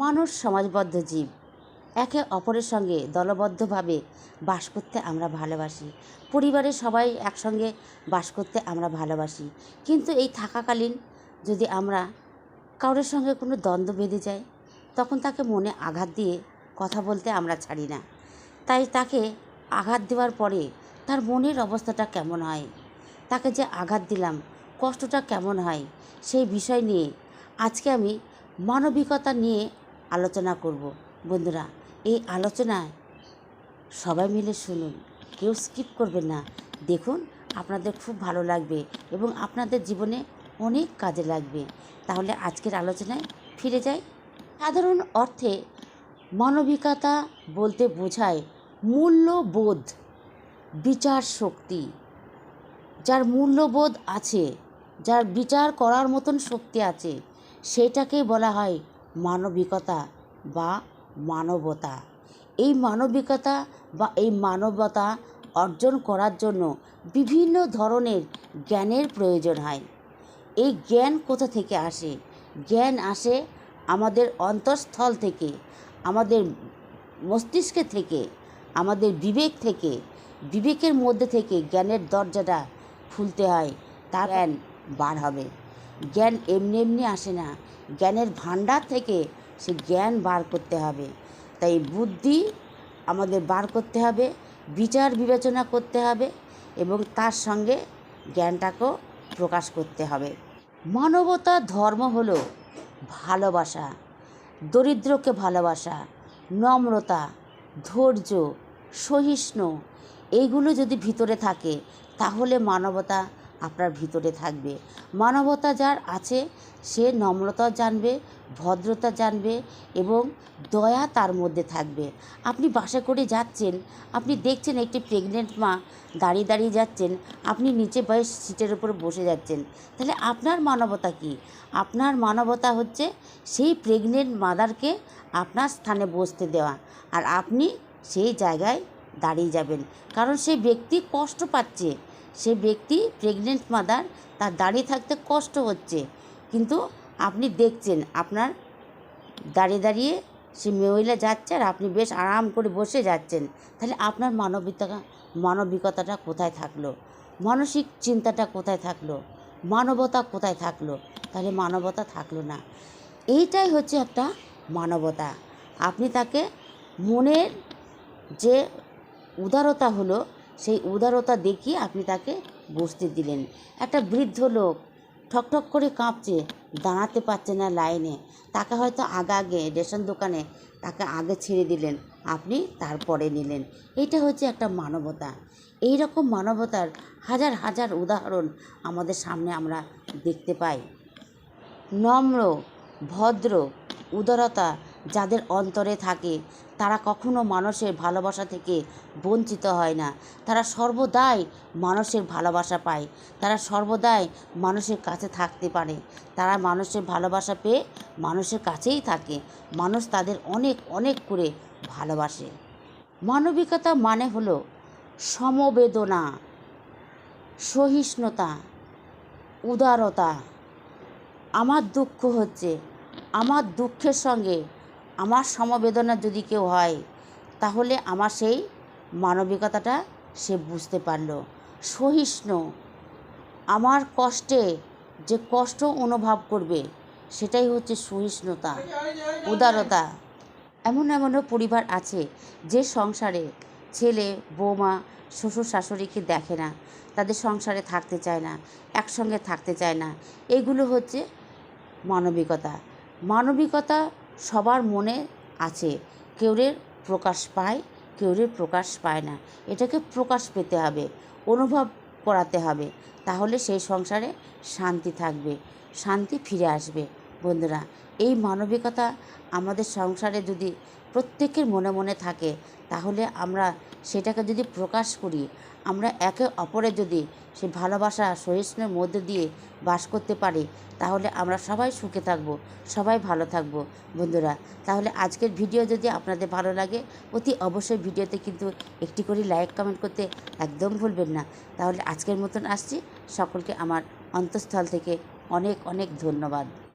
মানুষ সমাজবদ্ধ জীব। একে অপরের সঙ্গে দলবদ্ধভাবে বাস করতে আমরা ভালোবাসি। পরিবারের সবাই একসঙ্গে বাস করতে আমরা ভালোবাসি। কিন্তু এই থাকাকালীন যদি আমরা কারোর সঙ্গে কোনো দ্বন্দ্ব বেঁধে যায়, তখন তাকে মনে আঘাত দিয়ে কথা বলতে আমরা ছাড়ি না। তাই তাকে আঘাত দেওয়ার পরে তার মনের অবস্থাটা কেমন হয়, তাকে যে আঘাত দিলাম কষ্টটা কেমন হয়, সেই বিষয় নিয়ে আজকে আমি মানবিকতা নিয়ে আলোচনা করব। বন্ধুরা, এই আলোচনায় সবাই মিলে শুনুন, কেউ স্কিপ করবেন না। দেখুন, আপনাদের খুব ভালো লাগবে এবং আপনাদের জীবনে অনেক কাজে লাগবে। তাহলে আজকের আলোচনায় ফিরে যাই। সাধারণ অর্থে মানবিকতা বলতে বোঝায় মূল্যবোধ, বিচার শক্তি। যার মূল্যবোধ আছে, যার বিচার করার মতন শক্তি আছে, সেটাকেই বলা হয় মানবিকতা বা মানবতা। এই মানবিকতা বা এই মানবতা অর্জন করার জন্য বিভিন্ন ধরনের জ্ঞানের প্রয়োজন হয়। এই জ্ঞান কোথা থেকে আসে? জ্ঞান আসে আমাদের অন্তঃস্থল থেকে, আমাদের মস্তিষ্কে থেকে, আমাদের বিবেক থেকে। বিবেকের মধ্যে থেকে জ্ঞানের দরজাটা খুলতে হয়, তার জ্ঞান বার হবে। জ্ঞান এমনি এমনি আসে না, জ্ঞানের ভাণ্ডার থেকে সে জ্ঞান বার করতে হবে। তাই বুদ্ধি আমাদের বার করতে হবে, বিচার বিবেচনা করতে হবে এবং তার সঙ্গে জ্ঞানটাকেও প্রকাশ করতে হবে। মানবতার ধর্ম হলো ভালোবাসা, দরিদ্রকে ভালোবাসা, নম্রতা, ধৈর্য, সহিষ্ণু। এইগুলো যদি ভিতরে থাকে তাহলে মানবতা আপনার ভিতরে থাকবে। মানবতা যার আছে সে নম্রতা জানবে, ভদ্রতা জানবে এবং দয়া তার মধ্যে থাকবে। আপনি বাসে করে যাচ্ছেন, আপনি দেখছেন একটি প্রেগনেন্ট মা দাঁড়িয়ে দাঁড়িয়ে যাচ্ছেন, আপনি নিচে বয়স সিটের উপর বসে যাচ্ছেন, তাহলে আপনার মানবতা কি? আপনার মানবতা হচ্ছে সেই প্রেগনেন্ট মাদারকে আপনার স্থানে বসতে দেওয়া, আর আপনি সেই জায়গায় দাঁড়িয়ে যাবেন। কারণ সেই ব্যক্তি কষ্ট পাচ্ছে, সে ব্যক্তি প্রেগনেন্ট মাদার, তার দাঁড়িয়ে থাকতে কষ্ট হচ্ছে, কিন্তু আপনি দেখছেন আপনার দাঁড়িয়ে দাঁড়িয়ে সে মহিলা যাচ্ছে আর আপনি বেশ আরাম করে বসে যাচ্ছেন। তাহলে আপনার মানবিকতাটা কোথায় থাকলো? মানসিক চিন্তাটা কোথায় থাকলো? মানবতা কোথায় থাকলো? তাহলে মানবতা থাকলো না। এইটাই হচ্ছে একটা মানবতা। আপনি তাকে মনের যে উদারতা হলো, সেই উদারতা দেখিয়ে আপনি তাকে বসতে দিলেন। একটা বৃদ্ধ লোক ঠকঠক করে কাঁপছে, দাঁড়াতে পারছে না লাইনে, তাকে হয়তো আগে রেশন দোকানে তাকে আগে ছেড়ে দিলেন, আপনি তারপরে নিলেন। এইটা হচ্ছে একটা মানবতা। এই রকম মানবতার হাজার হাজার উদাহরণ আমাদের সামনে আমরা দেখতে পাই। নম্র, ভদ্র, উদারতা যাদের অন্তরে থাকে তারা কখনো মানুষের ভালোবাসা থেকে বঞ্চিত হয় না। তারা সর্বদাই মানুষের ভালোবাসা পায়, তারা সর্বদাই মানুষের কাছে থাকতে পারে, তারা মানুষের ভালোবাসা পেয়ে মানুষের কাছেই থাকে। মানুষ তাদের অনেক অনেক করে ভালোবাসে। মানবিকতা মানে হলো সমবেদনা, সহিষ্ণুতা, উদারতা। আমার দুঃখ হচ্ছে, আমার দুঃখের সঙ্গে আমার সমবেদনা যদি কেউ হয়, তাহলে আমার সেই মানবিকতাটা সে বুঝতে পারল। সহিষ্ণু, আমার কষ্টে যে কষ্ট অনুভব করবে সেটাই হচ্ছে সহিষ্ণুতা, উদারতা। এমনও পরিবার আছে যে সংসারে ছেলে বৌমা শ্বশুর শাশুড়িকে দেখে না, তাদের সংসারে থাকতে চায় না, একসঙ্গে থাকতে চায় না। এগুলো হচ্ছে মানবিকতা। মানবিকতা সবার মনে আছে, কেউরের প্রকাশ পায়, কেউরের প্রকাশ পায় না। এটাকে প্রকাশ পেতে হবে, অনুভব করাতে হবে, তাহলে সেই সংসারে শান্তি থাকবে, শান্তি ফিরে আসবে। বন্ধুরা, এই মানবিকতা আমাদের সংসারে যদি প্রত্যেকের মনে মনে থাকে, তাহলে আমরা সেটাকে যদি প্রকাশ করি, আমরা একে অপরের যদি সে ভালোবাসা সহিষ্ণুর মধ্যে দিয়ে বাস করতে পারি, তাহলে আমরা সবাই সুখে থাকবো, সবাই ভালো থাকবো। বন্ধুরা, তাহলে আজকের ভিডিও যদি আপনাদের ভালো লাগে, অতি অবশ্যই ভিডিওতে কিন্তু একটি করে লাইক কমেন্ট করতে একদম ভুলবেন না। তাহলে আজকের মতন আসছি, সকলকে আমার অন্তঃস্থল থেকে অনেক অনেক ধন্যবাদ।